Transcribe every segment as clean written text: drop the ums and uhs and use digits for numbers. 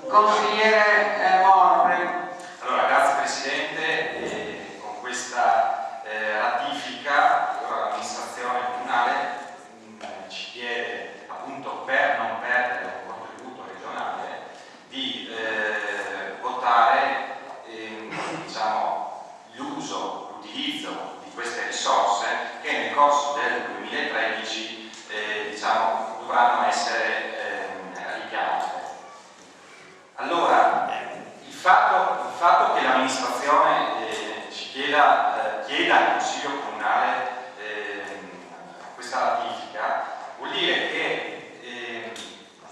Consigliere Moro, prego. Allora, grazie Presidente. Con questa ratifica l'amministrazione comunale ci chiede, appunto, per non perdere un contributo regionale, di votare l'utilizzo di queste risorse che nel corso del 2013 dovranno essere richiamate. Allora, il fatto che l'amministrazione ci chieda al Consiglio Comunale questa ratifica vuol dire che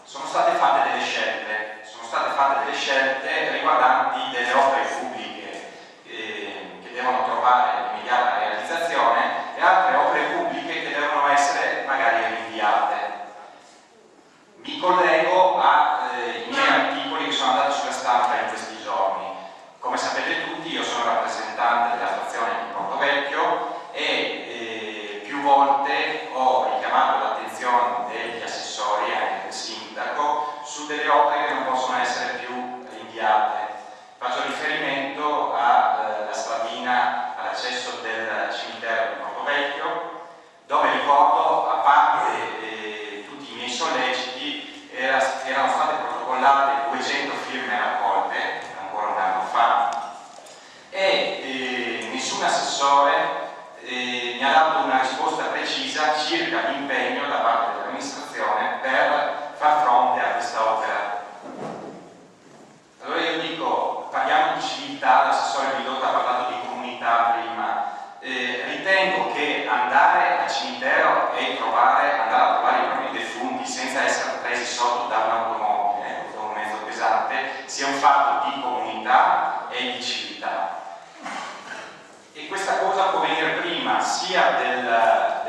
sono state fatte delle scelte riguardanti delle opere pubbliche che devono trovare immediata realizzazione e altre opere pubbliche che devono essere magari rinviate. Mi collego ai miei articoli che sono andati sulla stampa in questi giorni. Come sapete tutti, io sono rappresentante della frazione di Portovecchio e più volte ho richiamato l'attenzione degli assessori e anche del sindaco su delle opere che non possono essere più rinviate. Faccio riferimento alla stradina all'accesso del cimitero di Portovecchio, dove ricordo, a parte tutti i miei solleciti, erano state protocollate 200 firme raccolte ancora un anno fa e nessun assessore mi ha dato una risposta precisa circa l'impegno da parte dell'amministrazione per far fronte a questa opera. Allora io dico, parliamo di civiltà, l'assessore Vidotto ha parlato di comunità prima. Ritengo che andare al cimitero e andare a trovare i propri defunti senza essere presi sotto da un'automobile, da un mezzo pesante, sia un fatto di comunità e di civiltà. E questa cosa può venire prima sia della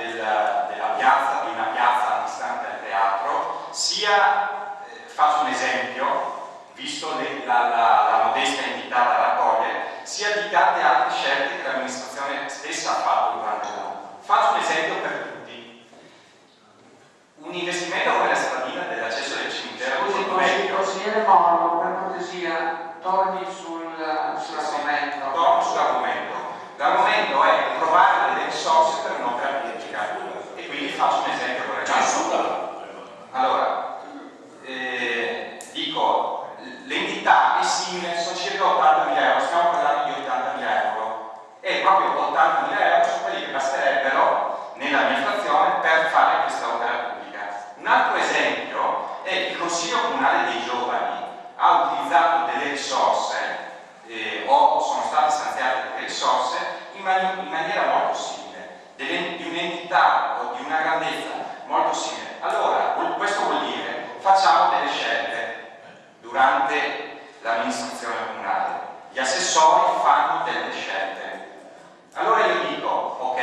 piazza, di una piazza antistante al teatro, sia, faccio un esempio, visto la modesta entità da raccogliere, sia di tante altre scelte che l'amministrazione stessa ha fatto durante l'anno. Faccio un esempio per tutti. Un investimento come la stradina dell'accesso del cimitero di Portovecchio. Consigliere Moro, per cortesia, torni sull'argomento. Torno sull'argomento. L'argomento è trovare delle risorse per un'opera pubblica. E quindi faccio un esempio corretto. Allora, dico, l'entità è simile, sono circa 80.000 euro, stiamo parlando di 80.000 euro e proprio 80.000 euro sono quelli che basterebbero nella mia frazione per fare questa opera pubblica. Un altro esempio è il Consiglio Comunale dei Giovani ha utilizzato delle risorse o sono state stanziate delle risorse in maniera molto simile, di un'entità o di una grandezza molto simile. Allora, questo vuol dire facciamo delle scelte durante l'amministrazione comunale, gli assessori fanno delle scelte. Allora io dico, ok,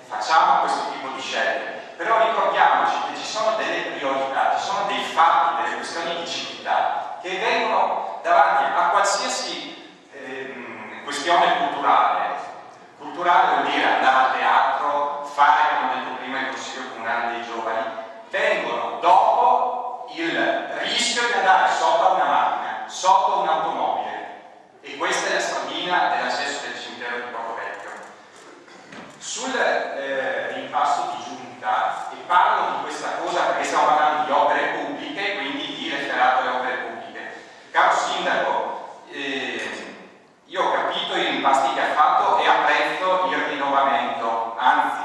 facciamo questo tipo di scelte, però ricordiamoci che ci sono delle priorità, ci sono dei fatti, delle questioni di civiltà che vengono davanti a qualsiasi questione culturale. Culturale vuol dire andare al teatro, fare, come ho detto prima, il Consiglio Comunale dei Giovani, vengono dopo il rischio di andare sotto a una macchina, sotto un'automobile, e questa è la stradina dell'accesso del cimitero di Portovecchio. Sul rimpasto di giunta, e parlo di questa cosa perché stiamo parlando di opere pubbliche, quindi di referato alle opere pubbliche. Caro Sindaco, io ho capito i rimpasti che ha fatto e apprezzo il rinnovamento, anzi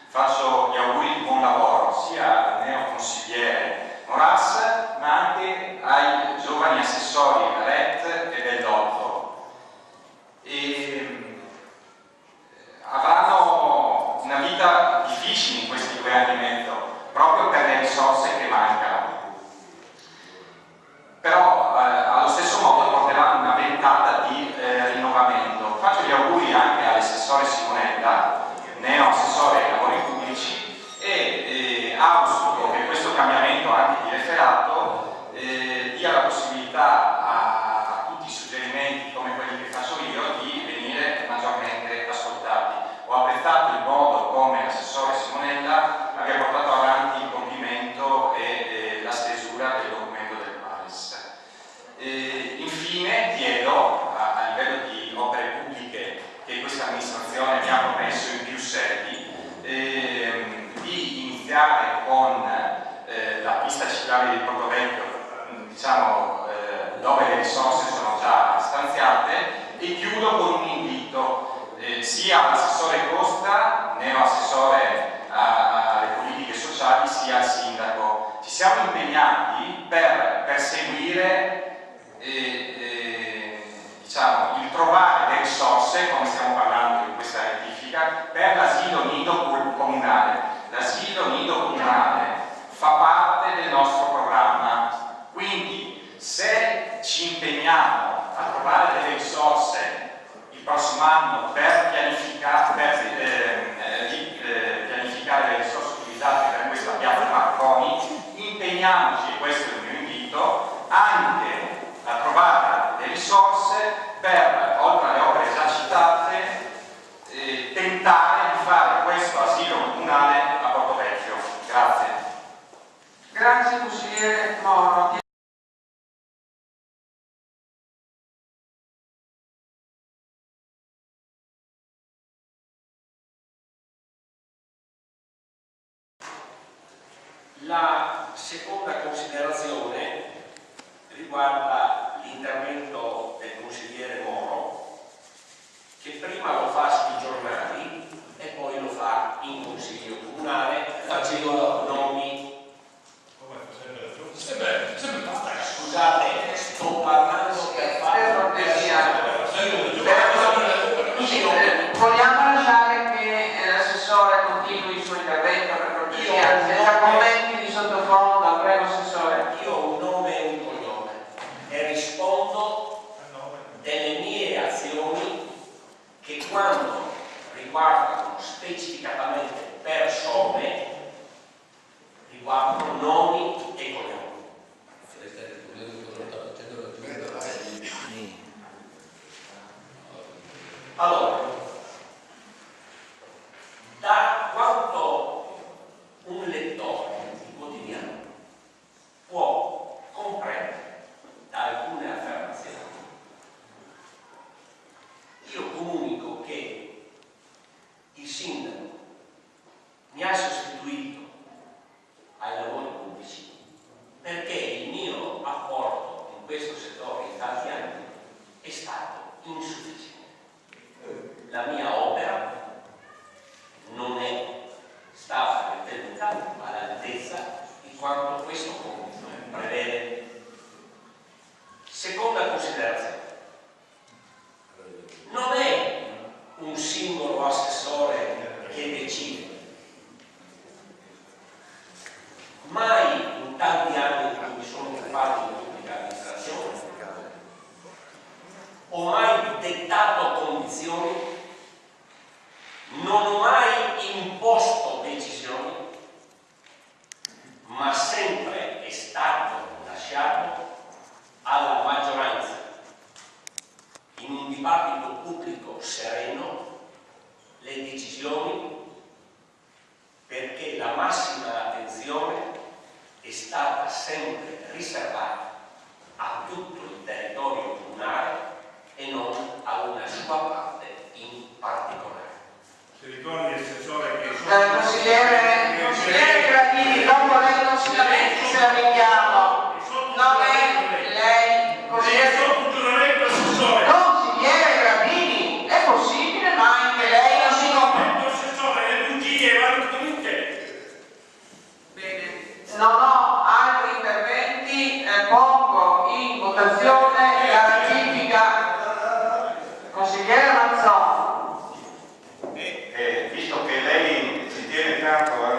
faccio gli auguri di buon lavoro sia al neoconsigliere Moras ma anche ai giovani assessori Ret e Bellotto. Avranno una vita difficile in questi 2 anni e mezzo proprio per le risorse che mancano, però allo stesso modo porteranno una ventata di rinnovamento. Faccio gli auguri anche all'assessore Simonella, neo assessore ai lavori pubblici, e auspico che questo cambiamento anche di referato dia la possibilità a tutti i suggerimenti come quelli che faccio io di venire maggiormente ascoltati. Ho apprezzato il modo come l'assessore Simonella abbia portato avanti il compimento e la stesura del documento del PAES. iniziare con la pista ciclabile di Portovecchio, diciamo, dove le risorse sono già stanziate, e chiudo con un invito sia all'assessore Costa, neoassessore alle politiche sociali, sia al sindaco. Ci siamo impegnati per perseguire diciamo, il trovare le risorse, come stiamo parlando in questa rettifica, per l'asilo nido comunale. L'asilo nido comunale fa parte del nostro programma, quindi se ci impegniamo a trovare delle risorse il prossimo anno per pianificare le risorse utilizzate per questa piazza Marconi, impegniamoci, e questo è il mio invito, anche a trovare le risorse per, oltre alle opere già citate, tentare di fare questo asilo comunale a Portovecchio. Grazie. Grazie consigliere Moro. La seconda considerazione riguarda l'intervento del consigliere Moro, che prima lo fa sui giornali e poi lo fa in consiglio comunale facendo nomi. Scusate, sto parlando per fare Vogliamo lasciare che l'assessore continui il suo intervento per cortesia, senza commenti di sottofondo, prego assessore. Io ho un nome e un cognome e rispondo delle mie azioni che quando riguardano specificatamente persone riguardano nomi e cognomi. Allora, da quanto un lettore di quotidiano può comprendere da alcune affermazioni, io comunico che il sindaco mi ha sostituito ai lavori pubblici perché il mio apporto in questo settore in tanti anni è stato insufficiente. La mia opera non è stata ritenuta all'altezza di quanto questo compito prevede. Seconda considerazione. Non è un singolo assessore che decide. Mai in tanti anni in cui mi sono occupato di pubblica amministrazione ho mai dettato condizioni, non ho mai imposto decisioni, ma sempre è stato lasciato alla maggioranza, in un dibattito pubblico sereno, le decisioni, perché la massima attenzione è stata sempre riservata a tutto il territorio comunale e non a una sua parte in particolare. Si ricordi assessore che Consigliere Gradini, dopo lei non si lamenti se la rinchiamo. Non è lei, consigliere Gradini, è possibile, ma anche lei non si comprende. Bene, non ho altri interventi, pongo in votazione la ratifica. Consigliere Mazzoni. Visto che lei ci tiene tanto a